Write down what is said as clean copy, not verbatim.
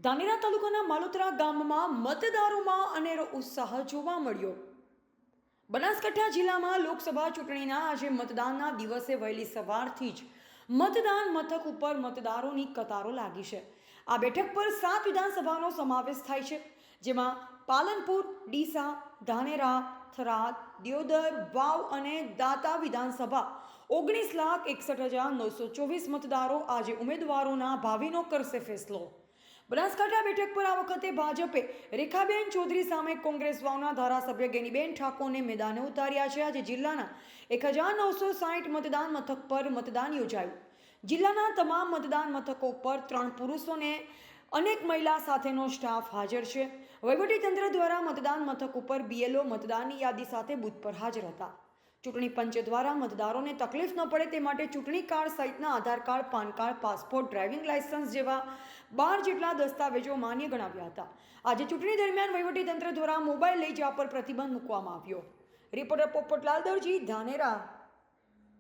ધાનેરા તાલુકાના માલોતરા ગામમાં મતદારોમાં અનેરો ઉત્સાહ જોવા મળ્યો। બનાસકાંઠા જિલ્લામાં લોકસભા ચૂંટણીના આજે મતદાનના દિવસે વહેલી સવારથી જ મતદાન મથક ઉપર મતદારોની કતારો લાગી છે। આ બેઠક પર 7 વિધાનસભાનો સમાવેશ થાય છે, જેમાં પાલનપુર, ડીસા, ધાનેરા, થરાદ, દિયોદર, વાવ અને દાંતા વિધાનસભા 19,61,924 મતદારો આજે ઉમેદવારોના ભાવિનો કરશે ફેસલો। બનાસકાંઠા બેઠક પર આ વખતે ભાજપે રેખાબેન ચૌધરી સામે કોંગ્રેસ વાવના ધારાસભ્ય ગેનીબેન ઠાકોરને મેદાને ઉતાર્યા છે। આજે જિલ્લાના 1960 મતદાન મથક પર મતદાન યોજાયું। જિલ્લાના તમામ મતદાન મથકો પર 3 પુરુષો અને અનેક મહિલા સાથેનો સ્ટાફ હાજર છે। વહીવટીતંત્ર દ્વારા મતદાન મથક ઉપર બીએલઓ મતદાનની યાદી સાથે બૂથ પર હાજર હતા। ચૂંટણી પંચ દ્વારા મતદારોને તકલીફ ન પડે તે માટે ચૂંટણી કાર્ડ સહિતના Aadhaar card, PAN card, passport, driving licence જેવા 12 જેટલા દસ્તાવેજો માન્ય ગણાવ્યા હતા। આજે ચૂંટણી દરમિયાન વહીવટીતંત્ર દ્વારા મોબાઈલ લઈ જવા પર પ્રતિબંધ મૂકવામાં આવ્યો। રિપોર્ટર પોપટલાલ દરજી, ધાનેરા।